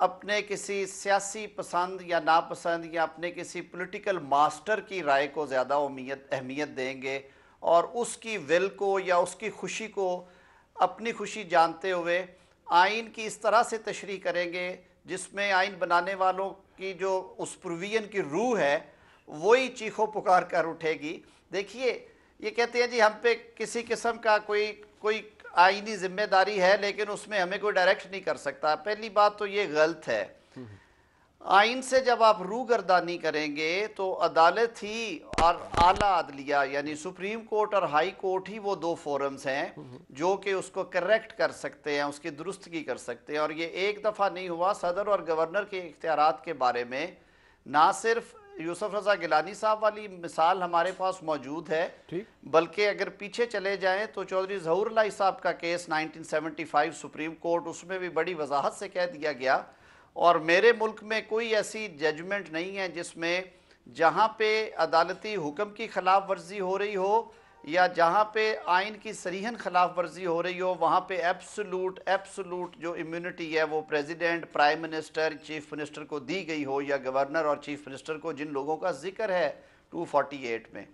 اپنے کسی سیاسی پسند یا ناپسند یا اپنے کسی پولیٹیکل ماسٹر کی رائے کو زیادہ اہمیت دیں گے اور اس کی ول کو یا اس کی خوشی کو اپنی خوشی جانتے ہوئے آئین کی اس طرح سے تشریح کریں گے جس میں آئین بنانے والوں کی جو اس پروویژن کی روح ہے وہی چیخو پکار کر اٹھے گی. دیکھیے یہ کہتے ہیں جی ہم پہ کسی قسم کا کوئی آئینی ذمہ داری ہے لیکن اس میں ہمیں کوئی ڈائریکٹ نہیں کر سکتا. پہلی بات تو یہ غلط ہے. آئین سے جب آپ روگردانی کریں گے تو عدالت ہی اور اعلیٰ عدلیہ یعنی سپریم کورٹ اور ہائی کورٹ ہی وہ دو فورمز ہیں جو کہ اس کو کریکٹ کر سکتے ہیں, اس کی درستگی کر سکتے ہیں. اور یہ ایک دفعہ نہیں ہوا. صدر اور گورنر کے اختیارات کے بارے میں نہ صرف یوسف رضا گیلانی صاحب والی مثال ہمارے پاس موجود ہے بلکہ اگر پیچھے چلے جائیں تو چودھری ظہور اللہ صاحب کا کیس 1975 سپریم کورٹ, اس میں بھی بڑی وضاحت سے کہہ دیا گیا. اور میرے ملک میں کوئی ایسی ججمنٹ نہیں ہے جس میں جہاں پہ عدالتی حکم کی خلاف ورزی ہو رہی ہو یا جہاں پہ آئین کی صریحاً خلاف ورزی ہو رہی ہو وہاں پہ ایبسولوٹ جو امیونٹی ہے وہ president, prime minister, chief minister کو دی گئی ہو یا گورنر اور چیف منسٹر کو, جن لوگوں کا ذکر ہے 248 میں.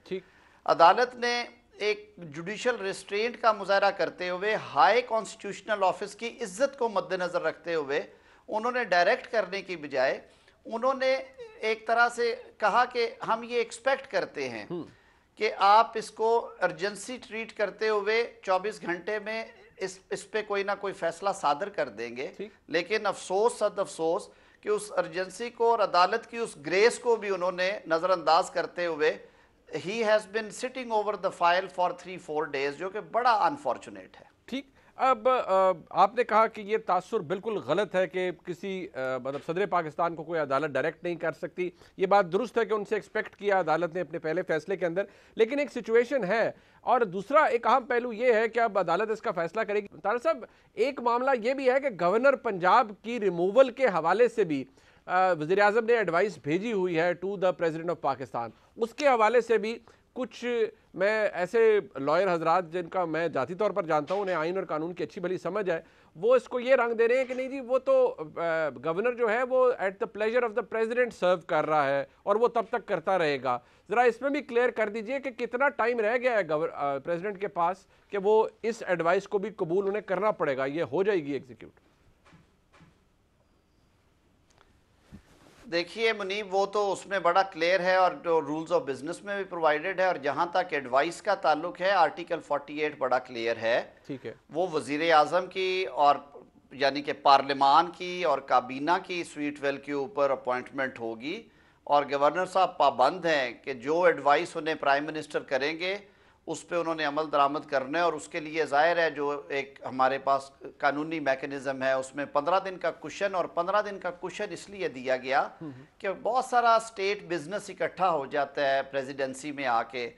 عدالت نے ایک جوڈیشل ریسٹرینٹ کا مظاہرہ کرتے ہوئے ہائی کانسٹیٹیوشنل آفس کی عزت کو مد نظر رکھتے ہوئے انہوں نے ڈائریکٹ کرنے کی بجائے انہوں نے ایک طرح سے کہا کہ ہم یہ ایکسپیکٹ کرتے ہیں کہ آپ اس کو ارجنسی ٹریٹ کرتے ہوئے 24 گھنٹے میں اس پہ کوئی نہ کوئی فیصلہ صادر کر دیں گے. لیکن افسوس صد افسوس کہ اس ارجنسی کو اور عدالت کی اس گریس کو بھی انہوں نے نظر انداز کرتے ہوئے he has been sitting over the file for 3-4 days جو کہ بڑا انفارچونیٹ ہے. ٹھیک. اب آپ نے کہا کہ یہ تاثر بالکل غلط ہے کہ کسی مطلب صدر پاکستان کو کوئی عدالت ڈائریکٹ نہیں کر سکتی. یہ بات درست ہے کہ ان سے ایکسپیکٹ کیا عدالت نے اپنے پہلے فیصلے کے اندر, لیکن ایک سچویشن ہے اور دوسرا ایک اہم پہلو یہ ہے کہ اب عدالت اس کا فیصلہ کرے گی. طارق صاحب ایک معاملہ یہ بھی ہے کہ گورنر پنجاب کی ریموول کے حوالے سے بھی وزیر اعظم نے ایڈوائس بھیجی ہوئی ہے to the president of Pakistan. اس کے حوالے سے بھی کچھ میں ایسے لائر حضرات جن کا میں ذاتی طور پر جانتا ہوں, انہیں آئین اور قانون کی اچھی بھلی سمجھ ہے, وہ اس کو یہ رنگ دے رہے ہیں کہ نہیں جی وہ تو گورنر جو ہے وہ at the pleasure of the president serve کر رہا ہے اور وہ تب تک کرتا رہے گا. ذرا اس میں بھی کلیئر کر دیجئے کہ کتنا ٹائم رہ گیا ہے پریزیڈنٹ کے پاس کہ وہ اس ایڈوائس کو بھی قبول انہیں کرنا پڑے گا, یہ ہو جائے گی ایگزیکیوٹ. دیکھیے منیب وہ تو اس میں بڑا کلیئر ہے اور جو رولز آف بزنس میں بھی پرووائیڈڈ ہے, اور جہاں تک ایڈوائس کا تعلق ہے آرٹیکل 48 بڑا کلیئر ہے. ٹھیک ہے. وہ وزیر اعظم کی اور یعنی کہ پارلیمان کی اور کابینہ کی سویٹ ویل کے اوپر اپوائنٹمنٹ ہوگی اور گورنر صاحب پابند ہیں کہ جو ایڈوائس انہیں پرائم منسٹر کریں گے اس پہ انہوں نے عمل درآمد کرنا ہے. اور اس کے لیے ظاہر ہے جو ایک ہمارے پاس قانونی میکنزم ہے اس میں 15 دن کا کوشن, اور 15 دن کا کوشن اس لیے دیا گیا کہ بہت سارا اسٹیٹ بزنس اکٹھا ہو جاتا ہے پریزیڈنسی میں آ کے.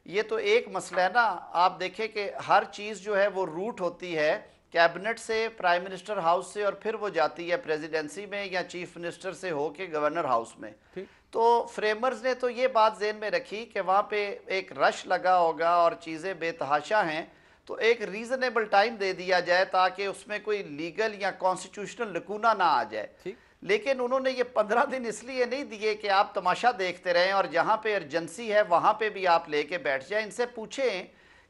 یہ تو ایک مسئلہ ہے نا. آپ دیکھیں کہ ہر چیز جو ہے وہ روٹ ہوتی ہے کیبنٹ سے, پرائم منسٹر ہاؤس سے, اور پھر وہ جاتی ہے پریزیڈنسی میں یا چیف منسٹر سے ہو کے گورنر ہاؤس میں. تو فریمرز نے تو یہ بات ذہن میں رکھی کہ وہاں پہ ایک رش لگا ہوگا اور چیزیں بے تحاشا ہیں, تو ایک ریزنیبل ٹائم دے دیا جائے تاکہ اس میں کوئی لیگل یا کانسٹیٹیوشنل لکونہ نہ آ جائے. لیکن انہوں نے یہ 15 دن اس لیے نہیں دیے کہ آپ تماشا دیکھتے رہیں اور جہاں پہ ارجنسی ہے وہاں پہ بھی آپ لے کے بیٹھ جائیں. ان سے پوچھیں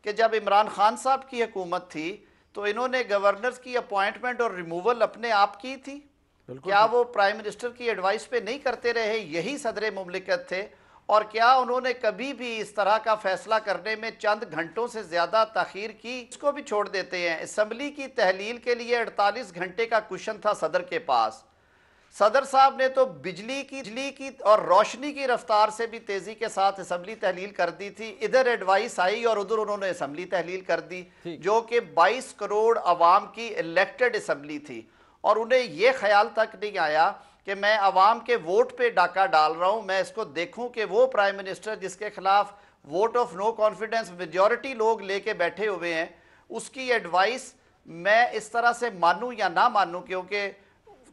کہ جب عمران خان صاحب کی حکومت تھی تو انہوں نے گورنرز کی اپوائنٹمنٹ اور ریموول اپنے آپ کی تھی, کیا وہ پرائم منسٹر کی ایڈوائس پہ نہیں کرتے رہے؟ یہی صدر مملکت تھے. اور کیا انہوں نے کبھی بھی اس طرح کا فیصلہ کرنے میں چند گھنٹوں سے زیادہ تاخیر کی؟ اس کو بھی چھوڑ دیتے ہیں. اسمبلی کی تحلیل کے لیے 48 گھنٹے کا کوشن تھا صدر کے پاس. صدر صاحب نے تو بجلی کی اور روشنی کی رفتار سے بھی تیزی کے ساتھ اسمبلی تحلیل کر دی تھی. ادھر ایڈوائس آئی اور ادھر انہوں نے اسمبلی تحلیل کر دی, جو کہ 22 کروڑ عوام کی الیکٹڈ اسمبلی تھی. اور انہیں یہ خیال تک نہیں آیا کہ میں عوام کے ووٹ پہ ڈاکہ ڈال رہا ہوں, میں اس کو دیکھوں کہ وہ پرائم منسٹر جس کے خلاف vote of no confidence majority لوگ لے کے بیٹھے ہوئے ہیں, اس کی ایڈوائس میں اس طرح سے مانوں یا نہ مانوں, کیونکہ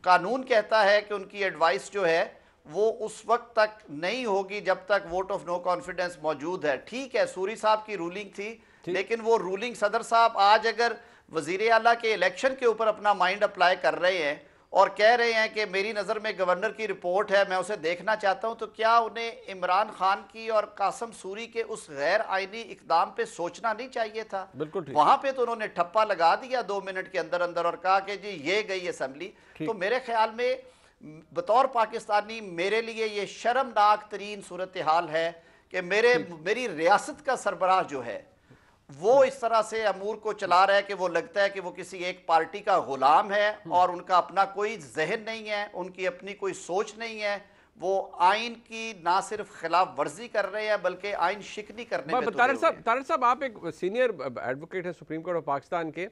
قانون کہتا ہے کہ ان کی ایڈوائس جو ہے وہ اس وقت تک نہیں ہوگی جب تک ووٹ آف نو کانفیڈنس موجود ہے. ٹھیک ہے سوری صاحب کی رولنگ تھی, لیکن وہ رولنگ صدر صاحب آج اگر وزیر اعلیٰ کے الیکشن کے اوپر اپنا مائنڈ اپلائی کر رہے ہیں اور کہہ رہے ہیں کہ میری نظر میں گورنر کی رپورٹ ہے، میں اسے دیکھنا چاہتا ہوں، تو کیا انہیں عمران خان کی اور قاسم سوری کے اس غیر آئینی اقدام پہ سوچنا نہیں چاہیے تھا؟ بالکل ٹھیک. وہاں پہ تو انہوں نے ٹھپا لگا دیا 2 منٹ کے اندر اندر اور کہا کہ جی یہ گئی اسمبلی. تو میرے خیال میں بطور پاکستانی میرے لیے یہ شرمناک ترین صورتحال ہے کہ میری ریاست کا سربراہ جو ہے وہ اس طرح سے امور کو چلا رہا ہے کہ وہ لگتا ہے کہ وہ کسی ایک پارٹی کا غلام ہے اور ان کا اپنا کوئی ذہن نہیں ہے، ان کی اپنی کوئی سوچ نہیں ہے. وہ آئین کی نہ صرف خلاف ورزی کر رہے ہیں بلکہ آئین شکنی کرنے میں تلے ہوئے ہیں. طارق صاحب آپ ایک سینئر ایڈوکیٹ ہیں سپریم کورٹ آف پاکستان کے.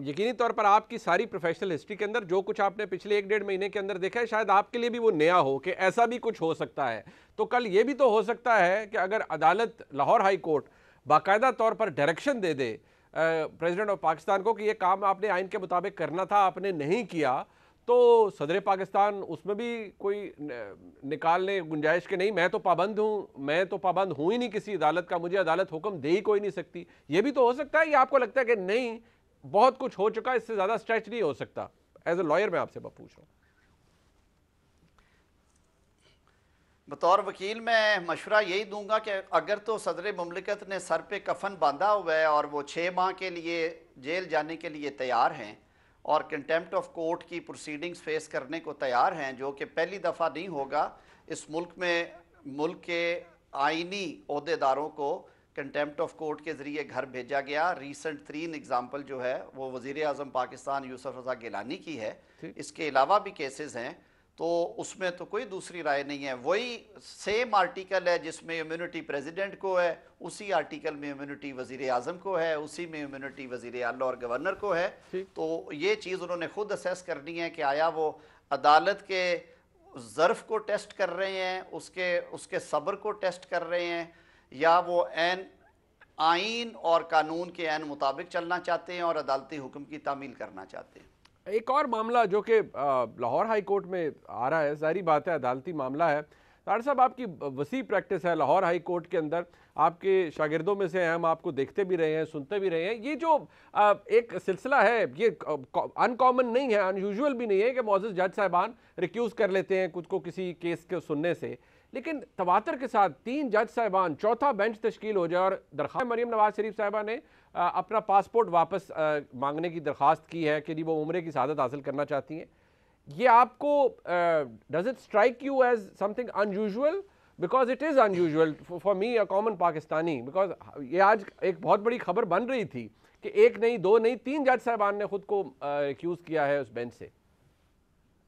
یقینی طور پر آپ کی ساری پروفیشنل ہسٹری کے اندر جو کچھ آپ نے پچھلے 1-1.5 مہینے کے اندر دیکھا ہے شاید آپ کے لیے بھی وہ نیا ہو کہ ایسا بھی کچھ ہو سکتا ہے. تو کل یہ بھی تو ہو سکتا ہے کہ اگر عدالت لاہور ہائی کورٹ باقاعدہ طور پر ڈائریکشن دے دے پریزیڈنٹ آف پاکستان کو کہ یہ کام آپ نے آئین کے مطابق کرنا تھا، آپ نے نہیں کیا، تو صدر پاکستان اس میں بھی کوئی نکالنے گنجائش کے نہیں میں تو پابند ہوں ہی نہیں کسی عدالت کا، مجھے عدالت حکم دے ہی کوئی نہیں سکتی. یہ بھی تو ہو سکتا ہے، یا آپ کو لگتا ہے کہ نہیں بہت کچھ ہو چکا، اس سے زیادہ اسٹریچ نہیں ہو سکتا؟ ایز اے لائر میں آپ سے پوچھ رہا ہوں. بطور وکیل میں مشورہ یہی دوں گا کہ اگر تو صدر مملکت نے سر پہ کفن باندھا ہوا ہے اور وہ 6 ماہ کے لیے جیل جانے کے لیے تیار ہیں اور کنٹیمپٹ آف کورٹ کی پروسیڈنگز فیس کرنے کو تیار ہیں، جو کہ پہلی دفعہ نہیں ہوگا اس ملک میں، ملک کے آئینی عہدیداروں کو کنٹیمپٹ آف کورٹ کے ذریعے گھر بھیجا گیا. ریسنٹ ترین اگزامپل جو ہے وہ وزیر اعظم پاکستان یوسف رضا گیلانی کی ہے. اس کے علاوہ بھی کیسز ہیں، تو اس میں تو کوئی دوسری رائے نہیں ہے. وہی سیم آرٹیکل ہے جس میں امیونٹی پریزیڈنٹ کو ہے، اسی آرٹیکل میں امیونٹی وزیر اعظم کو ہے، اسی میں امیونٹی وزیر اعلیٰ اور گورنر کو ہے. تو یہ چیز انہوں نے خود اسیس کرنی ہے کہ آیا وہ عدالت کے ظرف کو ٹیسٹ کر رہے ہیں، اس کے صبر کو ٹیسٹ کر رہے ہیں، یا وہ آئین اور قانون کے عین مطابق چلنا چاہتے ہیں اور عدالتی حکم کی تعمیل کرنا چاہتے ہیں. ایک اور معاملہ جو کہ لاہور ہائی کورٹ میں آ رہا ہے، ظاہری بات ہے عدالتی معاملہ ہے. طارق صاحب آپ کی وسیع پریکٹس ہے لاہور ہائی کورٹ کے اندر، آپ کے شاگردوں میں سے ہم آپ کو دیکھتے بھی رہے ہیں، سنتے بھی رہے ہیں. یہ جو ایک سلسلہ ہے یہ ان کامن نہیں ہے، ان یوزول بھی نہیں ہے کہ معزز جج صاحبان ریکیوز کر لیتے ہیں خود کو کسی کیس کے سننے سے، لیکن تواتر کے ساتھ 3 جج صاحبان، 4تھا بینچ تشکیل ہو جائے اور درخواست مریم نواز شریف صاحبہ نے اپنا پاسپورٹ واپس مانگنے کی درخواست کی ہے کہ وہ عمرے کی سعادت حاصل کرنا چاہتی ہیں. یہ آپ کو does it strike you as some thing in usual? Because it is in usual for me a common Pakistani, because یہ آج ایک بہت بڑی خبر بن رہی تھی کہ 1 نہیں 2 نہیں 3 جج صاحبان نے خود کو ریکیوز کیا ہے اس بینچ سے.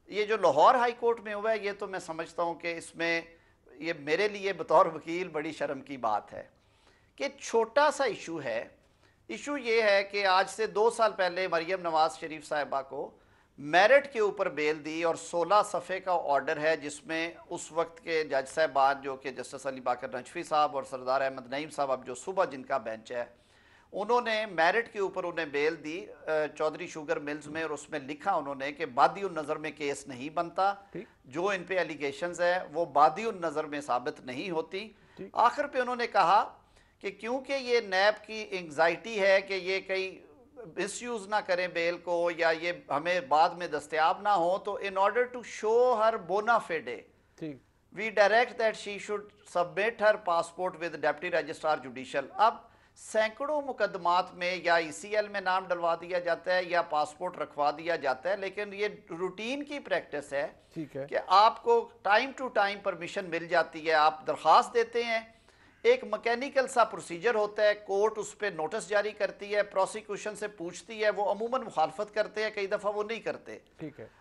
یہ جو لاہور ہائی کورٹ میں ہوا ہے یہ تو میں سمجھتا ہوں کہ اس میں یہ میرے لیے بطور وکیل بڑی شرم کی بات ہے کہ چھوٹا سا ایشو ہے. ایشو یہ ہے کہ آج سے 2 سال پہلے مریم نواز شریف صاحبہ کو میرٹ کے اوپر بیل دی اور 16 صفحے کا آرڈر ہے جس میں اس وقت کے جج صاحبان جو کہ جسٹس علی باقر نجفی صاحب اور سردار احمد نعیم صاحب اب جو صبح جن کا بینچ ہے، انہوں نے میرٹ کے اوپر انہیں بیل دی چودھری شوگر ملز میں، اور اس میں لکھا انہوں نے کہ بادی النظر میں کیس نہیں بنتا، جو ان پہ ایلیگیشنز ہیں وہ بادی النظر میں ثابت نہیں ہوتی. آخر پہ انہوں نے کہا کہ کیونکہ یہ نیب کی انگزائٹی ہے کہ یہ کئی مس یوز نہ کریں بیل کو یا یہ ہمیں بعد میں دستیاب نہ ہو، تو in order to show her bona fide we direct that she should submit her passport with Deputy Registrar Judicial. اب سینکڑوں مقدمات میں یا ECL میں نام ڈلوا دیا جاتا ہے یا پاسپورٹ رکھوا دیا جاتا ہے، لیکن یہ روٹین کی پریکٹس ہے کہ آپ کو ٹائم ٹو ٹائم پرمیشن مل جاتی ہے، آپ درخواست دیتے ہیں، ایک مکینیکل سا پروسیجر ہوتا ہے، کورٹ اس پہ نوٹس جاری کرتی ہے، پروسیکیوشن سے پوچھتی ہے، وہ عموماً مخالفت کرتے ہیں، کئی دفعہ وہ نہیں کرتے،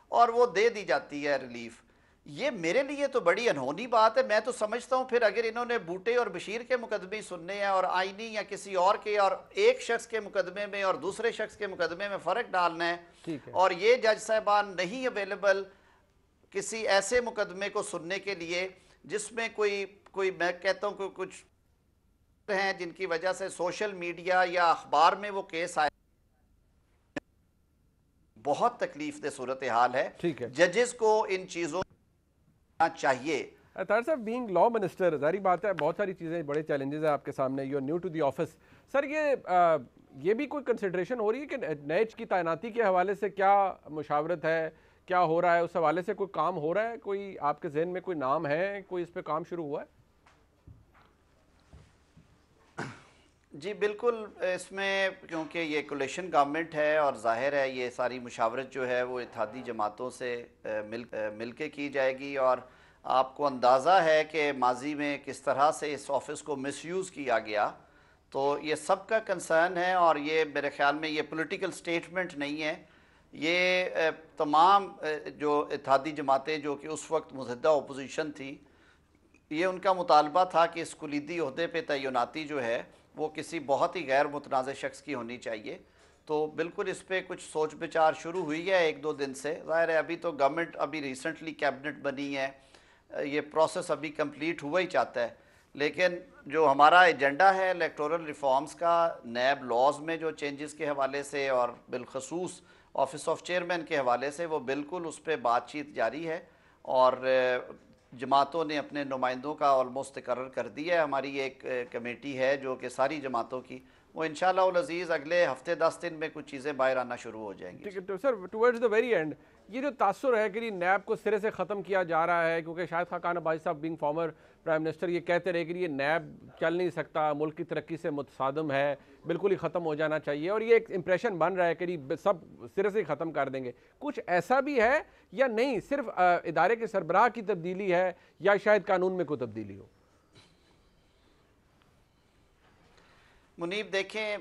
اور وہ دے دی جاتی ہے ریلیف. یہ میرے لیے تو بڑی انہونی بات ہے. میں تو سمجھتا ہوں پھر اگر انہوں نے بوٹے اور بشیر کے مقدمے سننے ہیں اور آئینی یا کسی اور کے، اور ایک شخص کے مقدمے میں اور دوسرے شخص کے مقدمے میں فرق ڈالنا ہے، اور یہ جج صاحبان نہیں اویلیبل کسی ایسے مقدمے کو سننے کے لیے جس میں کوئی میں کہتا ہوں کہ کچھ ہیں جن کی وجہ سے سوشل میڈیا یا اخبار میں وہ کیس آئے، بہت تکلیف دہ صورتحال ہے. ججز کو ان چیزوں چاہیے. طارق صاحب بینگ لا منسٹر، ظاہری بات ہے بہت ساری چیزیں بڑے چیلنجز ہیں آپ کے سامنے، you are new to the office. Sir یہ بھی کوئی کنسیڈریشن ہو رہی ہے کہ نیچ کی تعیناتی کے حوالے سے کیا مشاورت ہے کیا ہو رہا ہے اس حوالے سے کوئی کام ہو رہا ہے؟ کوئی آپ کے ذہن میں کوئی نام ہے، کوئی اس پہ کام شروع ہوا ہے؟ جی بالکل، اس میں کیونکہ یہ کولیشن گورنمنٹ ہے اور ظاہر ہے یہ ساری مشاورت جو ہے وہ اتحادی جماعتوں سے مل کے کی جائے گی، اور آپ کو اندازہ ہے کہ ماضی میں کس طرح سے اس آفس کو مس یوز کیا گیا، تو یہ سب کا کنسرن ہے، اور یہ میرے خیال میں یہ پولیٹیکل سٹیٹمنٹ نہیں ہے، یہ تمام جو اتحادی جماعتیں جو کہ اس وقت متحدہ اپوزیشن تھی، یہ ان کا مطالبہ تھا کہ اس کلیدی عہدے پہ تعیناتی جو ہے وہ کسی بہت ہی غیر متنازع شخص کی ہونی چاہیے۔ تو بالکل اس پہ کچھ سوچ بچار شروع ہوئی ہے ایک دو دن سے، ظاہر ہے ابھی تو گورنمنٹ ابھی ریسنٹلی کیبنٹ بنی ہے، یہ پروسیس ابھی کمپلیٹ ہوا ہی چاہتا ہے، لیکن جو ہمارا ایجنڈا ہے الیکٹورل ریفارمز کا، نیب لاز میں جو چینجز کے حوالے سے اور بالخصوص آفس آف چیئرمین کے حوالے سے، وہ بالکل اس پہ بات چیت جاری ہے، اور جماعتوں نے اپنے نمائندوں کا آلموسٹ تقرر کر دیا ہے۔ ہماری ایک کمیٹی ہے جو کہ ساری جماعتوں کی، وہ انشاءاللہ العزیز اگلے ہفتے 10 دن میں کچھ چیزیں باہر آنا شروع ہو جائیں گی۔ ٹھیک ہے تو سر، ٹورڈز دا ویری اینڈ یہ جو تاثر ہے کہ نیب کو سرے سے ختم کیا جا رہا ہے، کیونکہ شاہد خاقان عباسی صاحب بینگ فارمر پرائم منسٹر یہ کہتے رہے کہ یہ نیب چل نہیں سکتا، ملک کی ترقی سے متصادم ہے، بالکل ہی ختم ہو جانا چاہیے، اور یہ ایک امپریشن بن رہا ہے کہ سب سرے سے ہی ختم کر دیں گے۔ کچھ ایسا بھی ہے یا نہیں، صرف ادارے کے سربراہ کی تبدیلی ہے یا شاید قانون میں کوئی تبدیلی ہو؟ منیب دیکھیں،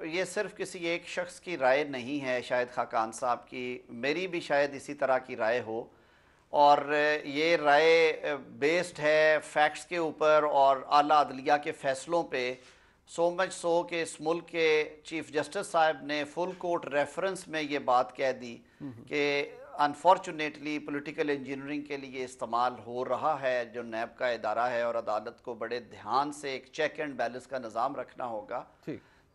یہ صرف کسی ایک شخص کی رائے نہیں ہے، شاہد خاقان صاحب کی، میری بھی شاید اسی طرح کی رائے ہو، اور یہ رائے بیسڈ ہے فیکٹس کے اوپر اور اعلیٰ عدلیہ کے فیصلوں پہ، سو مچ سو کہ اس ملک کے چیف جسٹس صاحب نے فل کورٹ ریفرنس میں یہ بات کہہ دی کہ انفارچونیٹلی پولیٹیکل انجینئرنگ کے لیے استعمال ہو رہا ہے جو نیب کا ادارہ ہے، اور عدالت کو بڑے دھیان سے ایک چیک اینڈ بیلنس کا نظام رکھنا ہوگا۔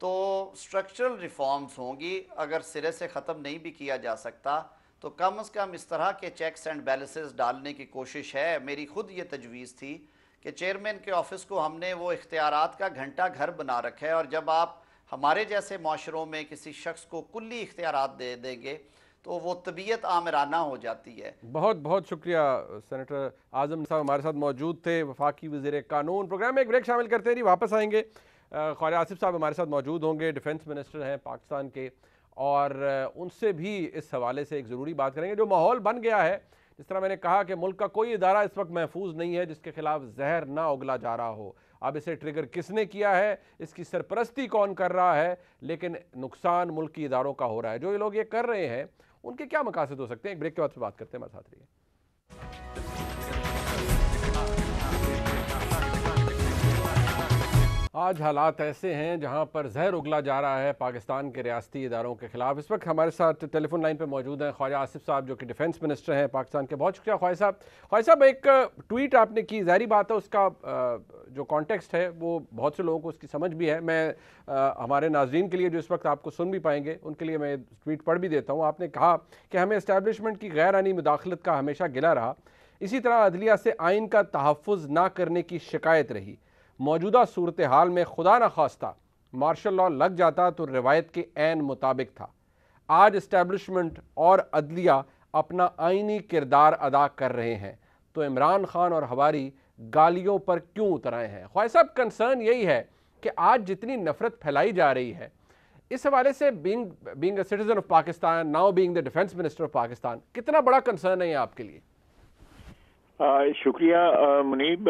تو سٹرکچرل ریفارمز ہوں گی، اگر سرے سے ختم نہیں بھی کیا جا سکتا تو کم از کم اس طرح کے چیکس اینڈ بیلنسز ڈالنے کی کوشش ہے۔ میری خود یہ تجویز تھی کہ چیئرمین کے آفس کو ہم نے وہ اختیارات کا گھنٹہ گھر بنا رکھا ہے، اور جب آپ ہمارے جیسے معاشروں میں کسی شخص کو کلی اختیارات دے دیں گے تو وہ طبیعت آمرانہ ہو جاتی ہے۔ بہت بہت شکریہ سینیٹر اعظم صاحب ہمارے ساتھ موجود تھے، وفاقی وزیر قانون۔ پروگرام میں ایک بریک شامل کرتے ہیں، واپس آئیں گے۔ خواجہ آصف صاحب ہمارے ساتھ موجود ہوں گے، ڈیفنس منسٹر ہیں پاکستان کے، اور ان سے بھی اس حوالے سے ایک ضروری بات کریں گے۔ جو ماحول بن گیا ہے، جس طرح میں نے کہا کہ ملک کا کوئی ادارہ اس وقت محفوظ نہیں ہے جس کے خلاف زہر نہ اگلا جا رہا ہو۔ اب اسے ٹریگر کس نے کیا ہے، اس کی سرپرستی کون کر رہا ہے، لیکن نقصان ملکی اداروں کا ہو رہا ہے۔ جو یہ لوگ یہ کر رہے ہیں ان کے کیا مقاصد ہو سکتے ہیں؟ ایک بریک کے بعد سے بات کرتے ہیں، ہمارے ساتھ رہیے۔ آج حالات ایسے ہیں جہاں پر زہر اگلا جا رہا ہے پاکستان کے ریاستی اداروں کے خلاف۔ اس وقت ہمارے ساتھ ٹیلی فون لائن پہ موجود ہیں خواجہ آصف صاحب جو کہ ڈیفنس منسٹر ہیں پاکستان کے۔ بہت شکریہ خواجہ صاحب۔ خواجہ صاحب، ایک ٹویٹ آپ نے کی، ظاہری بات ہے اس کا جو کانٹیکسٹ ہے وہ بہت سے لوگوں کو اس کی سمجھ بھی ہے، میں ہمارے ناظرین کے لیے جو اس وقت آپ کو سن بھی پائیں گے ان کے لیے میں ٹویٹ پڑھ بھی دیتا ہوں۔ آپ نے کہا کہ ہمیں اسٹیبلشمنٹ کی غیر آئینی مداخلت کا ہمیشہ گلہ رہا، اسی طرح عدلیہ سے آئین کا تحفظ نہ کرنے کی شکایت رہی، موجودہ صورتحال میں خدا نہ خواستہ مارشل لاء لگ جاتا تو روایت کے عین مطابق تھا۔ آج اسٹیبلشمنٹ اور عدلیہ اپنا آئینی کردار ادا کر رہے ہیں تو عمران خان اور ہواری گالیوں پر کیوں اتر آئے ہیں؟ خواجہ صاحب، کنسرن یہی ہے کہ آج جتنی نفرت پھیلائی جا رہی ہے اس حوالے سے being a citizen of Pakistan, now being the defense minister of Pakistan, کتنا بڑا کنسرن ہے یہ آپ کے لیے؟ شکریہ منیب۔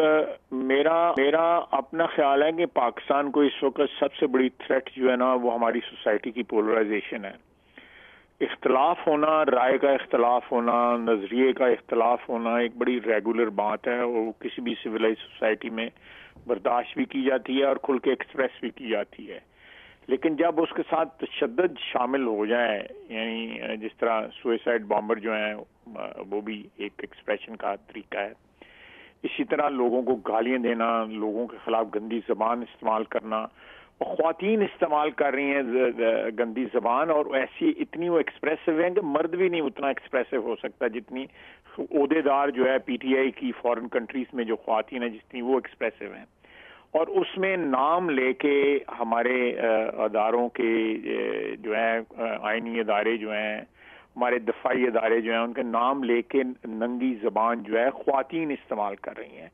میرا اپنا خیال ہے کہ پاکستان کو اس وقت سب سے بڑی تھریٹ جو ہے نا وہ ہماری سوسائٹی کی پولرائزیشن ہے۔ اختلاف ہونا، رائے کا اختلاف ہونا، نظریے کا اختلاف ہونا ایک بڑی ریگولر بات ہے، اور کسی بھی سویلائز سوسائٹی میں برداشت بھی کی جاتی ہے اور کھل کے ایکسپریس بھی کی جاتی ہے۔ لیکن جب اس کے ساتھ تشدد شامل ہو جائے، یعنی جس طرح سوئسائڈ بامبر جو ہیں وہ بھی ایک ایکسپریشن کا طریقہ ہے، اسی طرح لوگوں کو گالیاں دینا، لوگوں کے خلاف گندی زبان استعمال کرنا، اور خواتین استعمال کر رہی ہیں گندی زبان، اور ایسی اتنی وہ ایکسپریسو ہیں کہ مرد بھی نہیں اتنا ایکسپریسو ہو سکتا جتنی عہدے دار جو ہے پی ٹی آئی کی فارن کنٹریز میں جو خواتین ہیں جتنی وہ ایکسپریسو ہیں۔ اور اس میں نام لے کے ہمارے اداروں کے جو ہیں آئینی ادارے جو ہیں ہمارے دفاعی ادارے جو ہیں ان کے نام لے کے ننگی زبان جو ہے خواتین استعمال کر رہی ہیں.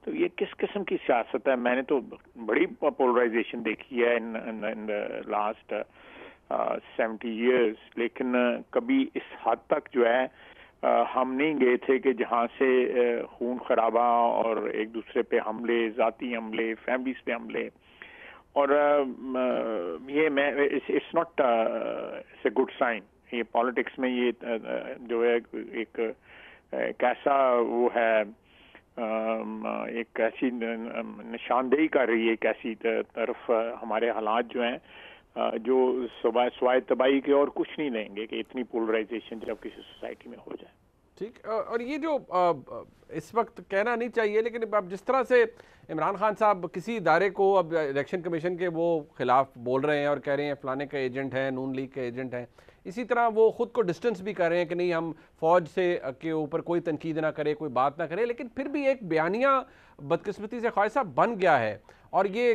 تو یہ کس قسم کی سیاست ہے؟ میں نے تو بڑی پولرائزیشن دیکھی ہے ان لاسٹ 70 ایئرز, لیکن کبھی اس حد تک جو ہے ہم نہیں گئے تھے کہ جہاں سے خون خرابہ اور ایک دوسرے پہ حملے, ذاتی حملے, فیملیز پہ حملے. اور یہ میں it's not a good sign. یہ پالیٹکس میں یہ جو ہے ایک ایسا وہ ہے, ایک ایسی نشاندہی کر رہی ہے ایک ایسی طرف ہمارے حالات جو ہیں جو سوائے تباہی کے اور کچھ نہیں دیں گے کہ اتنی پولرائزیشن جب کسی سوسائٹی میں ہو جائے. ٹھیک, اور یہ جو اس وقت کہنا نہیں چاہیے, لیکن اب جس طرح سے عمران خان صاحب کسی ادارے کو اب الیکشن کمیشن کے وہ خلاف بول رہے ہیں اور کہہ رہے ہیں فلانے کا ایجنٹ ہے, نون لیگ کا ایجنٹ ہے, اسی طرح وہ خود کو ڈسٹنس بھی کر رہے ہیں کہ نہیں ہم فوج سے کے اوپر کوئی تنقید نہ کرے, کوئی بات نہ کرے, لیکن پھر بھی ایک بیانیہ بدقسمتی سے خواجہ صاحب بن گیا ہے. اور یہ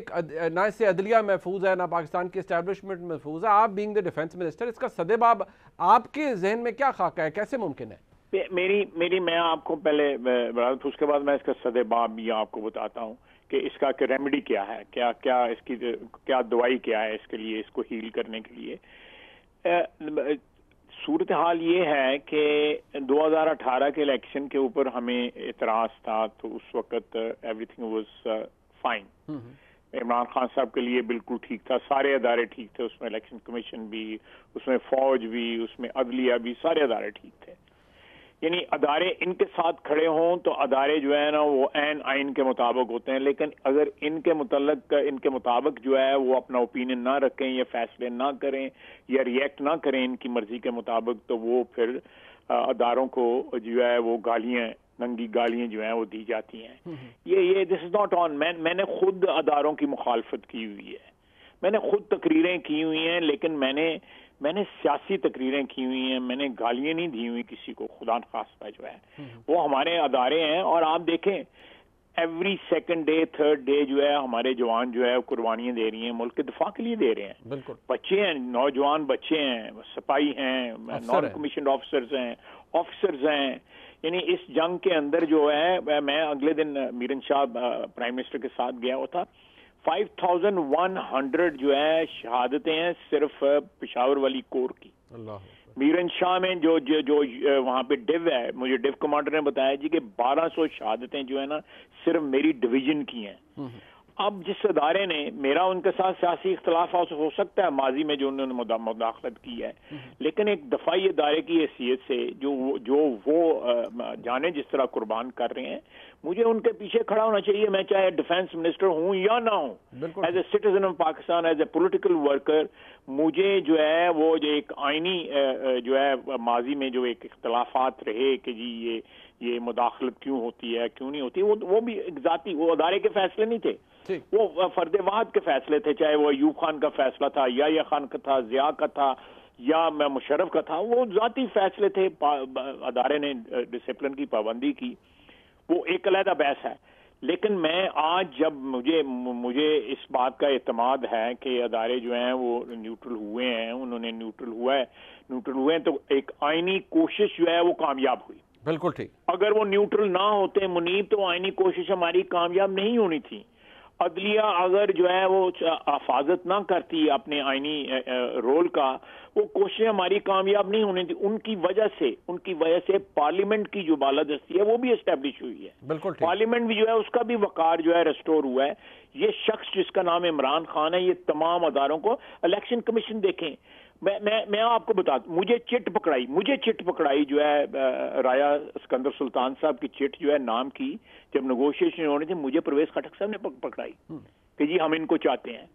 نہ اس سے عدلیہ محفوظ ہے, نہ پاکستان کی اسٹیبلشمنٹ محفوظ ہے. آپ بینگ دا ڈیفنس منسٹر, اس کا سدباب آپ کے ذہن میں کیا خاکہ ہے, کیسے ممکن ہے؟ میری میں آپ کو پہلے اس کے بعد میں اس کا سدباب بھی آپ کو بتاتا ہوں کہ اس کا ریمیڈی کیا ہے, کیا اس کی کیا دوائی کیا ہے اس کے لیے, اس کو ہیل کرنے کے لیے. صورتحال یہ ہے کہ 2018 کے الیکشن کے اوپر ہمیں اعتراض تھا, تو اس وقت everything was fine. Imran Khan Sahab کے لیے بالکل ٹھیک تھا, سارے ادارے ٹھیک تھے, اس میں الیکشن کمیشن بھی, اس میں فوج بھی, اس میں عدلیہ بھی, سارے ادارے ٹھیک تھے. یعنی ادارے ان کے ساتھ کھڑے ہوں تو ادارے جو ہے نا وہ عین آئین کے مطابق ہوتے ہیں, لیکن اگر ان کے مطابق جو ہے وہ اپنا اوپینین نہ رکھیں یا فیصلے نہ کریں یا ریئیکٹ نہ کریں ان کی مرضی کے مطابق, تو وہ پھر اداروں کو جو ہے وہ گالیاں, ننگی گالیاں جو ہیں وہ دی جاتی ہیں. یہ دس از ناٹ آن. میں نے خود اداروں کی مخالفت کی ہوئی ہے, میں نے خود تقریریں کی ہوئی ہیں, لیکن میں نے سیاسی تقریریں کی ہوئی ہیں, میں نے گالیاں نہیں دی ہوئی کسی کو, خدا نخواستہ جو ہے وہ ہمارے ادارے ہیں. اور آپ دیکھیں every second day, third day جو ہے ہمارے جوان جو ہے قربانیاں دے رہی ہیں, ملک کے دفاع کے لیے دے رہے ہیں. بالکل, بچے ہیں, نوجوان بچے ہیں, سپاہی ہیں, نان کمیشنڈ آفیسرز ہیں. یعنی اس جنگ کے اندر جو ہے, میں اگلے دن میرن شاہ پرائم منسٹر کے ساتھ گیا ہوا تھا, 5100 جو ہے شہادتیں ہیں صرف پشاور والی کور کی. میرن شاہ میں جو وہاں پہ ڈیو ہے, مجھے ڈیو کمانڈر نے بتایا جی کہ 1200 شہادتیں جو ہے نا صرف میری ڈویژن کی ہیں. اب جس ادارے نے, میرا ان کے ساتھ سیاسی اختلاف ہو سکتا ہے ماضی میں جو انہوں نے مداخلت کی ہے, لیکن ایک دفاعی ادارے کی حیثیت سے جو وہ جانے جس طرح قربان کر رہے ہیں, مجھے ان کے پیچھے کھڑا ہونا چاہیے, میں چاہے ڈیفنس منسٹر ہوں یا نہ ہوں. As a citizen of Pakistan, as a political worker, مجھے جو ہے وہ جو ایک آئینی جو ہے ماضی میں جو ایک اختلافات رہے کہ جی یہ مداخلت کیوں ہوتی ہے کیوں نہیں ہوتی, وہ بھی ذاتی, وہ ادارے کے فیصلے نہیں تھے, وہ فرد واحد کے فیصلے تھے, چاہے وہ ایوب خان کا فیصلہ تھا, یا خان کا تھا, ضیاء کا تھا, یا میں مشرف کا تھا. وہ ذاتی فیصلے تھے, ادارے نے ڈسپلن کی پابندی کی, وہ ایک علیحدہ بحث ہے. لیکن میں آج جب مجھے اس بات کا اعتماد ہے کہ ادارے جو ہیں وہ نیوٹرل ہوئے ہیں, انہوں نے نیوٹرل ہوئے ہیں, تو ایک آئینی کوشش جو ہے وہ کامیاب ہوئی. بالکل ٹھیک. اگر وہ نیوٹرل نہ ہوتے منیب, تو آئینی کوشش ہماری کامیاب نہیں ہونی تھی. عدلیہ اگر جو ہے وہ حفاظت نہ کرتی اپنے آئینی رول کا, وہ کوششیں ہماری کامیاب نہیں ہونی تھی. ان کی وجہ سے پارلیمنٹ کی جو بالادستی ہے وہ بھی اسٹیبلش ہوئی ہے. بالکل, پارلیمنٹ بھی جو ہے اس کا بھی وقار جو ہے ریسٹور ہوا ہے. یہ شخص جس کا نام عمران خان ہے, یہ تمام اداروں کو, الیکشن کمیشن دیکھیں, میں آپ کو بتا دوں, مجھے چٹ پکڑائی جو ہے رایا اسکندر سلطان صاحب کی چٹ جو ہے نام کی, جب نیگوشیشن ہو رہی تھی, مجھے پرویز خٹک صاحب نے پکڑائی کہ جی ہم ان کو چاہتے ہیں.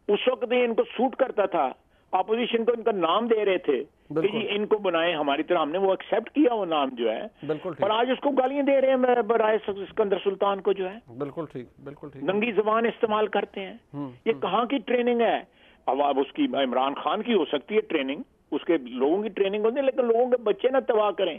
اس وقت یہ ان کو سوٹ کرتا تھا, اپوزیشن کو ان کا نام دے رہے تھے کہ جی ان کو بنائیں ہماری طرح, ہم نے وہ ایکسیپٹ کیا وہ نام جو ہے, اور آج اس کو گالیاں دے رہے ہیں رایا اسکندر سلطان کو جو ہے. بالکل ٹھیک, ننگی زبان استعمال کرتے ہیں. یہ کہاں کی ٹریننگ ہے؟ اب اس کی عمران خان کی ہو سکتی ہے ٹریننگ, اس کے لوگوں کی ٹریننگ ہوتی ہے, لیکن لوگوں کے بچے نہ تباہ کریں,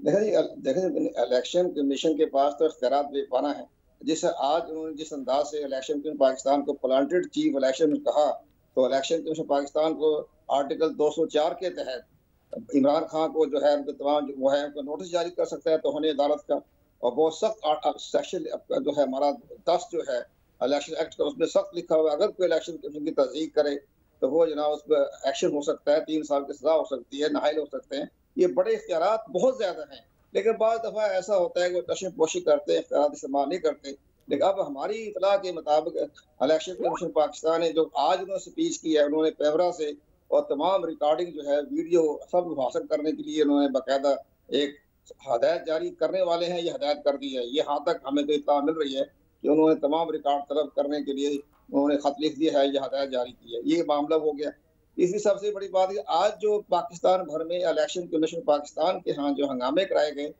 دیکھیں الیکشن کمیشن کے پاس تو اختیارات بے پانا ہے. جس آج انہوں نے جس انداز سے الیکشن کمیشن پاکستان کو پلانٹڈ چیف الیکشن کہا، تو الیکشن کمیشن پاکستان کو آرٹیکل 204 کے تحت عمران خان کو جو ہے ان کے تمام وہ ہے ان کو نوٹس جاری کر سکتا ہے توہین عدالت کا. اور بہت سخت سیکشن جو ہے ہمارا 10 جو ہے الیکشن ایکٹ کا، اس میں سخت لکھا ہوا ہے اگر کوئی الیکشن کمیشن کی تصدیق کرے تو وہ جناب اس پہ ایکشن ہو سکتا ہے، 3 سال کی سزا ہو سکتی ہے، نااہل ہو سکتے ہیں. یہ بڑے اختیارات بہت زیادہ ہیں، لیکن بعض دفعہ ایسا ہوتا ہے کہ وہ کشم پوشی کرتے ہیں، اختیارات استعمال نہیں کرتے. لیکن اب ہماری اطلاع کے مطابق الیکشن کمیشن پاکستان نے جو آج انہوں نے سپیچ کی ہے، انہوں نے پیمرا سے اور تمام ریکارڈنگ جو ہے ویڈیو سب حاصل کرنے کے لیے انہوں نے باقاعدہ ایک ہدایت جاری کرنے والے ہیں. یہ ہدایت کر دی ہے، یہ ہاں تک ہمیں تو اطلاع مل رہی ہے کہ انہوں نے تمام ریکارڈ طلب کرنے کے لیے انہوں نے خط لکھ دیا ہے، یہ ہدایت جاری کی ہے. یہ معاملہ ہو گیا. اسی سب سے بڑی بات ہے آج جو پاکستان بھر میں الیکشن کمیشن پاکستان کے ہاں جو ہنگامے کرائے گئے،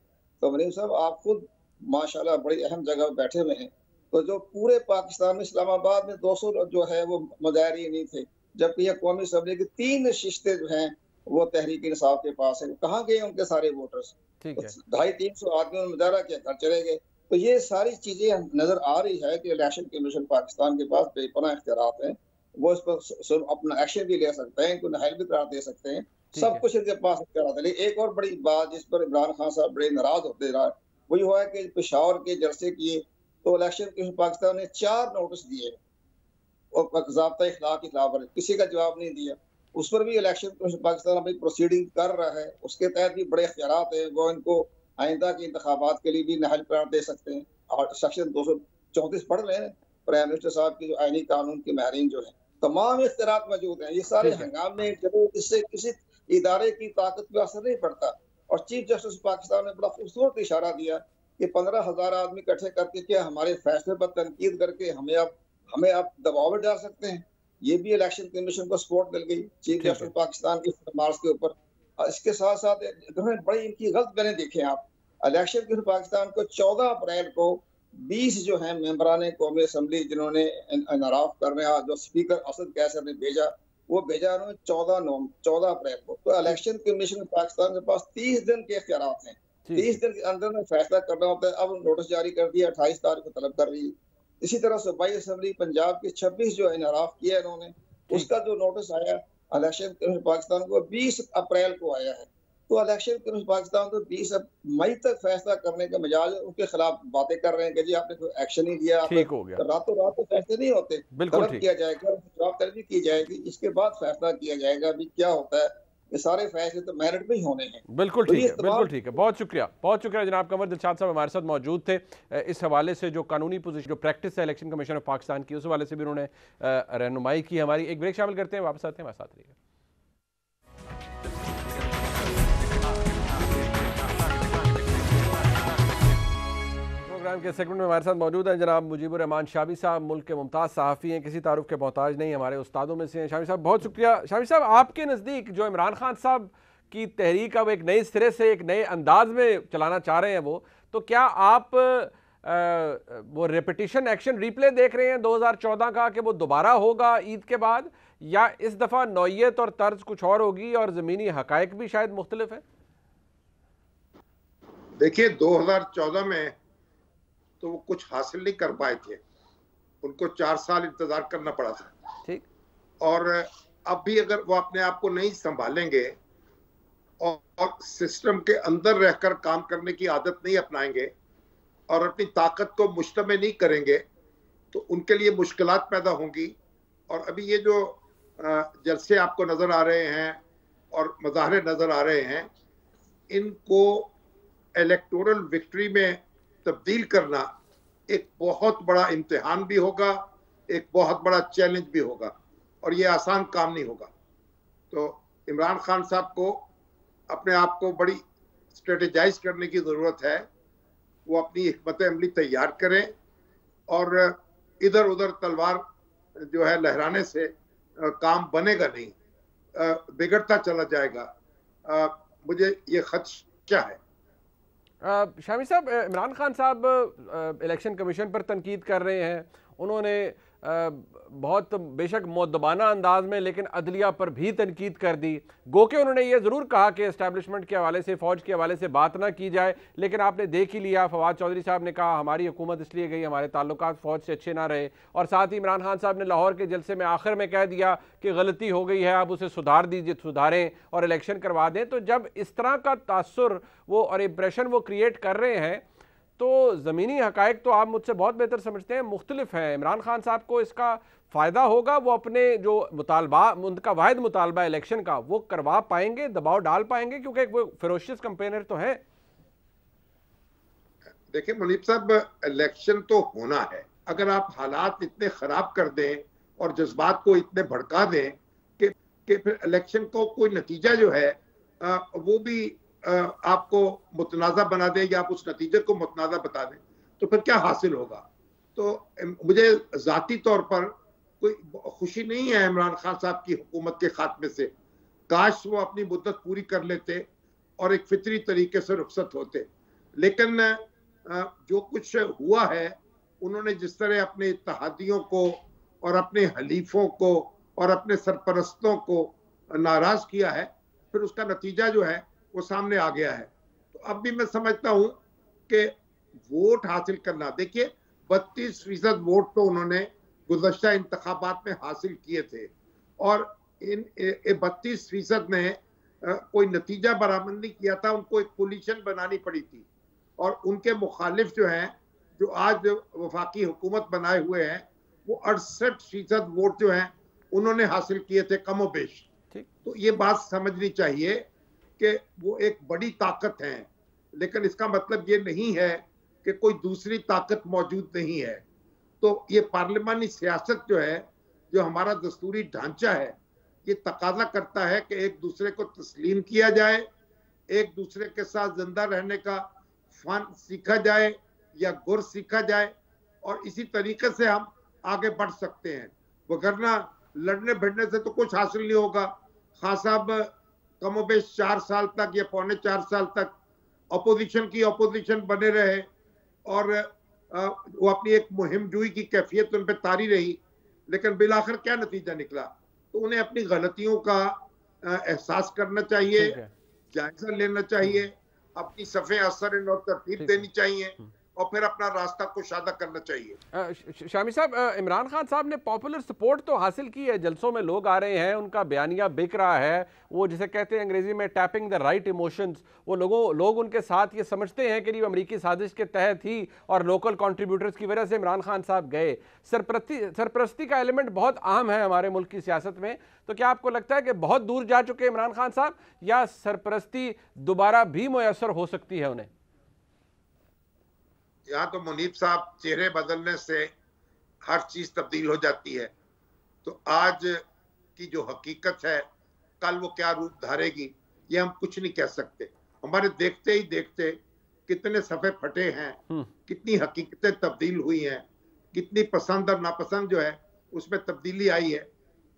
تو منیب صاحب آپ خود ماشاءاللہ بڑی اہم جگہ بیٹھے ہوئے ہیں، تو جو پورے پاکستان میں اسلام آباد میں 200 جو ہے وہ مظاہرین نہیں تھے، جبکہ یہ قومی اسمبلی کی 3 نشستیں جو ہیں وہ تحریک انصاف کے پاس ہیں. کہاں گئے ان کے سارے ووٹرز؟ 250-300 آدمیوں نے مظاہرہ کیا، گھر چلے گئے. تو یہ ساری چیزیں نظر آ رہی ہے کہ الیکشن کمیشن پاکستان کے پاس بے پناہ اختیارات ہیں. وہ اس پر اپنا ایکشن بھی لے سکتے ہیں، ان کو نااہل بھی قرار دے سکتے ہیں، سب کچھ ان کے پاس اختیارات ہیں. لیکن ایک اور بڑی بات جس پر عمران خان صاحب بڑے ناراض ہوتے رہا، وہی ہوا ہے کہ پشاور کے جلسے کیے تو الیکشن کمیشن پاکستان نے 4 نوٹس دیے اور ضابطۂ اخلاق کی خلاف ورزی، کسی کا جواب نہیں دیا. اس پر بھی الیکشن کمیشن پاکستان اپنی پروسیڈنگ کر رہا ہے. اس کے تحت بھی بڑے اختیارات ہیں، وہ ان کو آئندہ کے انتخابات کے لیے بھی نااہل قرار دے سکتے ہیں. اور سیکشن 234 پڑھ رہے ہیں پرائم منسٹر صاحب کی جو آئینی قانون کے ماہرین جو ہیں، تمام اختیارات موجود ہیں. یہ سارے ہنگامے اس سے کسی ادارے کی طاقت پہ اثر نہیں پڑتا. اور چیف جسٹس پاکستان نے بڑا خوبصورت اشارہ دیا کہ 15,000 آدمی اکٹھے کر کے کیا ہمارے فیصلے پر تنقید کر کے ہمیں اب دباؤ میں ڈال سکتے ہیں. یہ بھی الیکشن کمیشن کو سپورٹ مل گئی چیف جسٹس پاکستان کی فرمانس کے اوپر. اس کے ساتھ ساتھ بڑی ان کی غلط بنے دیکھیں آپ، الیکشن کمیشن پاکستان کو 14 اپریل کو 20 جو ہیں ممبران قومی اسمبلی جنہوں نے انعراف کرنے جو اسپیکر اسد قیصر نے بھیجا، وہ بھیجا انہوں نے 14 اپریل کو. تو الیکشن کمیشن پاکستان کے پاس 30 دن کے اختیارات ہیں، 30 دن کے اندر میں فیصلہ کرنا ہوتا ہے. اب نوٹس جاری کر دیا، 28 تاریخ کو طلب کر رہی ہے. اسی طرح صوبائی اسمبلی پنجاب کی 26 جو انعراف کیا انہوں نے، اس کا جو نوٹس آیا الیکشن کمیشن پاکستان کو 20 اپریل کو آیا ہے. تو الیکشن کمیشن پاکستان تو 20 مئی تک فیصلہ کرنے کا مجال ہے. ان کے خلاف باتیں کر رہے ہیں کہ جی آپ نے کوئی ایکشن نہیں لیا، راتوں رات تو فیصلے نہیں ہوتے. طلب کیا جائے گا، جواب طلبی کی جائے گی، اس کے بعد فیصلہ کیا جائے گا بھی کیا ہوتا ہے. یہ سارے فیصلے تو میرٹ پہ ہی ہونے ہیں. بالکل ٹھیک ہے، بالکل ٹھیک ہے. بہت شکریہ جناب قمر دلشاد صاحب ہمارے ساتھ موجود تھے. اس حوالے سے جو قانونی پوزیشن جو پریکٹس ہے الیکشن کمیشن آف پاکستان کی، اس حوالے سے بھی انہوں نے رہنمائی کی. ہماری ایک بریک شامل کرتے ہیں، واپس آتے ہیں، ہمارے ساتھ رہیے گا. پروگرام کے سیگمنٹ میں ہمارے ساتھ موجود ہیں جناب مجیب الرحمان شامی صاحب، ملک کے ممتاز صحافی ہیں، کسی تعارف کے محتاج نہیں، ہمارے استادوں میں سے ہیں. شامی صاحب بہت شکریہ. شامی صاحب آپ کے نزدیک جو عمران خان صاحب کی تحریک اب ایک نئے سرے سے ایک نئے انداز میں چلانا چاہ رہے ہیں وہ، تو کیا آپ وہ ریپیٹیشن ایکشن ریپلے دیکھ رہے ہیں 2014 کا کہ وہ دوبارہ ہوگا عید کے بعد، یا اس دفعہ نوعیت اور طرز کچھ اور ہوگی اور زمینی حقائق بھی شاید مختلف ہیں؟ دیکھیے 2014 میں تو وہ کچھ حاصل نہیں کر پائے تھے، ان کو 4 سال انتظار کرنا پڑا تھا. ٹھیک. اور اب بھی اگر وہ اپنے آپ کو نہیں سنبھالیں گے اور سسٹم کے اندر رہ کر کام کرنے کی عادت نہیں اپنائیں گے اور اپنی طاقت کو مجتمع نہیں کریں گے تو ان کے لیے مشکلات پیدا ہوں گی. اور ابھی یہ جو جلسے آپ کو نظر آ رہے ہیں اور مظاہرے نظر آ رہے ہیں، ان کو الیکٹورل وکٹری میں تبدیل کرنا ایک بہت بڑا امتحان بھی ہوگا، ایک بہت بڑا چیلنج بھی ہوگا، اور یہ آسان کام نہیں ہوگا. تو عمران خان صاحب کو اپنے آپ کو بڑی اسٹریٹجائز کرنے کی ضرورت ہے. وہ اپنی حکمت عملی تیار کریں اور ادھر ادھر تلوار جو ہے لہرانے سے کام بنے گا نہیں، بگڑتا چلا جائے گا. مجھے یہ خدشہ ہے. شامی صاحب، عمران خان صاحب الیکشن کمیشن پر تنقید کر رہے ہیں، انہوں نے بہت بیشک مؤدبانہ انداز میں لیکن عدلیہ پر بھی تنقید کر دی. گو کہ انہوں نے یہ ضرور کہا کہ اسٹیبلشمنٹ کے حوالے سے، فوج کے حوالے سے بات نہ کی جائے، لیکن آپ نے دیکھ ہی لیا فواد چودھری صاحب نے کہا ہماری حکومت اس لیے گئی ہمارے تعلقات فوج سے اچھے نہ رہے، اور ساتھ ہی عمران خان صاحب نے لاہور کے جلسے میں آخر میں کہہ دیا کہ غلطی ہو گئی ہے اب اسے سدھار دیجیے، سدھاریں اور الیکشن کروا دیں. تو جب اس طرح کا تاثر وہ اور امپریشن وہ کریٹ کر رہے ہیں تو زمینی حقائق تو آپ مجھ سے بہت بہتر سمجھتے ہیں مختلف ہیں. عمران خان صاحب کو اس کا فائدہ ہوگا، وہ اپنے جو مطالبہ، ان کا واحد مطالبہ الیکشن کا، وہ کروا پائیں گے، دباؤ ڈال پائیں گے، کیونکہ وہ فیروشیس کمپینر تو ہیں. دیکھیں منیب صاحب، الیکشن تو ہونا ہے. اگر آپ حالات اتنے خراب کر دیں اور جذبات کو اتنے بھڑکا دیں کہ پھر الیکشن کو کوئی نتیجہ جو ہے وہ بھی آپ کو متنازع بنا دیں یا آپ اس نتیجے کو متنازع بتا دیں، تو پھر کیا حاصل ہوگا؟ تو مجھے ذاتی طور پر کوئی خوشی نہیں ہے عمران خان صاحب کی حکومت کے خاتمے سے. کاش وہ اپنی مدت پوری کر لیتے اور ایک فطری طریقے سے رخصت ہوتے. لیکن جو کچھ ہوا ہے، انہوں نے جس طرح اپنے اتحادیوں کو اور اپنے حلیفوں کو اور اپنے سرپرستوں کو ناراض کیا ہے، پھر اس کا نتیجہ جو ہے وہ سامنے آ گیا ہے. تو اب بھی میں سمجھتا ہوں کہ ووٹ حاصل کرنا، دیکھیے 32% ووٹ تو انہوں نے گزشتہ انتخابات میں حاصل کیے تھے، اور ان 32% نے کوئی نتیجہ برآمد نہیں کیا تھا. ان کو ایک پوزیشن بنانی پڑی تھی، اور ان کے مخالف جو ہیں، جو آج وفاقی حکومت بنائے ہوئے ہیں، وہ 68% ووٹ جو ہیں انہوں نے حاصل کیے تھے کم و بیش. تو یہ بات سمجھنی چاہیے کہ وہ ایک بڑی طاقت ہیں، لیکن اس کا مطلب یہ نہیں ہے کہ کوئی دوسری طاقت موجود نہیں ہے. تو یہ پارلیمانی سیاست جو ہے، جو ہمارا دستوری ڈھانچہ ہے، یہ تقاضا کرتا ہے کہ ایک دوسرے کو تسلیم کیا جائے، ایک دوسرے کے ساتھ زندہ رہنے کا فن سیکھا جائے یا گر سیکھا جائے، اور اسی طریقے سے ہم آگے بڑھ سکتے ہیں. وگرنہ لڑنے بھڑنے سے تو کچھ حاصل نہیں ہوگا. خان صاحب کم و بیش 4 سال تک یا پونے 4 سال تک اپوزیشن کی اپوزیشن بنے رہے، اور وہ اپنی ایک مہم جوئی کی کیفیت ان پہ طاری رہی، لیکن بالآخر کیا نتیجہ نکلا؟ تو انہیں اپنی غلطیوں کا احساس کرنا چاہیے، جائزہ لینا چاہیے، اپنی صفحے اثر نو ترتیب دینی چاہیے، اور پھر اپنا راستہ کشادہ کرنا چاہیے. شامی صاحب، عمران خان صاحب نے پاپولر سپورٹ تو حاصل کی ہے، جلسوں میں لوگ آ رہے ہیں، ان کا بیانیہ بک رہا ہے، وہ جسے کہتے ہیں انگریزی میں ٹیپنگ دا رائٹ ایموشنز. وہ لوگ ان کے ساتھ یہ سمجھتے ہیں کہ یہ امریکی سازش کے تحت ہی اور لوکل کنٹریبیوٹرز کی وجہ سے عمران خان صاحب گئے. سرپرستی کا ایلیمنٹ بہت اہم ہے ہمارے ملک کی سیاست میں. تو کیا آپ کو لگتا ہے کہ بہت دور جا چکے عمران خان صاحب، یا سرپرستی دوبارہ بھی میسر ہو سکتی ہے انہیں؟ یہاں تو منیب صاحب، چہرے بدلنے سے ہر چیز تبدیل ہو جاتی ہے. تو آج کی جو حقیقت ہے، کل وہ کیا روپ دھارے گی یہ ہم کچھ نہیں کہہ سکتے. ہمارے دیکھتے ہی دیکھتے کتنے صفحے پھٹے ہیں، کتنی حقیقتیں تبدیل ہوئی ہیں، کتنی پسند اور ناپسند جو ہے اس میں تبدیلی آئی ہے.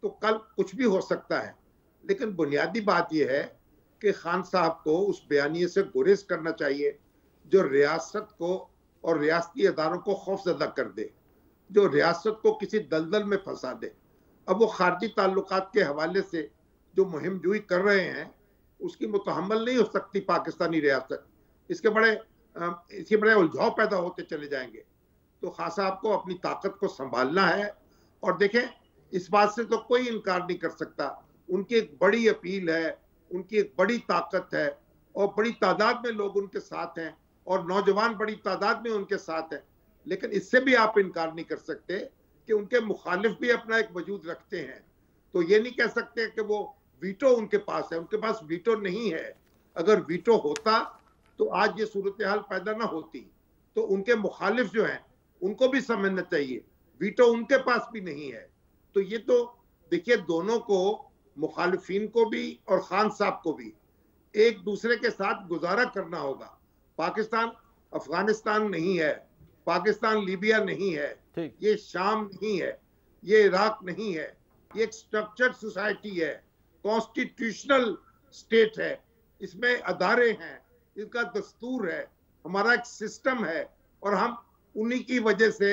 تو کل کچھ بھی ہو سکتا ہے. لیکن بنیادی بات یہ ہے کہ خان صاحب کو اس بیانیے سے گریز کرنا چاہیے جو ریاست کو اور ریاستی اداروں کو خوف زدہ کر دے، جو ریاست کو کسی دلدل میں پھنسا دے. اب وہ خارجی تعلقات کے حوالے سے جو مہم جوئی کر رہے ہیں، اس کی متحمل نہیں ہو سکتی پاکستانی ریاست. اس کے بڑے الجھاؤ پیدا ہوتے چلے جائیں گے. تو خان صاحب کو اپنی طاقت کو سنبھالنا ہے. اور دیکھیں، اس بات سے تو کوئی انکار نہیں کر سکتا، ان کی ایک بڑی اپیل ہے، ان کی ایک بڑی طاقت ہے، اور بڑی تعداد میں لوگ ان کے ساتھ ہیں، اور نوجوان بڑی تعداد میں ان کے ساتھ ہیں. لیکن اس سے بھی آپ انکار نہیں کر سکتے کہ ان کے مخالف بھی اپنا ایک وجود رکھتے ہیں. تو یہ نہیں کہہ سکتے کہ وہ ویٹو ان کے پاس ہے. ان کے پاس ویٹو نہیں ہے. اگر ویٹو ہوتا تو آج یہ صورتحال پیدا نہ ہوتی. تو ان کے مخالف جو ہیں ان کو بھی سمجھنا چاہیے ویٹو ان کے پاس بھی نہیں ہے. تو یہ تو دیکھیے، دونوں کو، مخالفین کو بھی اور خان صاحب کو بھی، ایک دوسرے کے ساتھ گزارا کرنا ہوگا. پاکستان افغانستان نہیں ہے، پاکستان لیبیا نہیں ہے، یہ شام نہیں ہے، یہ عراق نہیں ہے. یہ ایک سٹرکچرڈ سوسائٹی ہے، کانسٹیٹیوشنل سٹیٹ ہے. اس میں ادارے ہیں، اس کا دستور ہے، ہمارا ایک سسٹم ہے، اور ہم انہی کی وجہ سے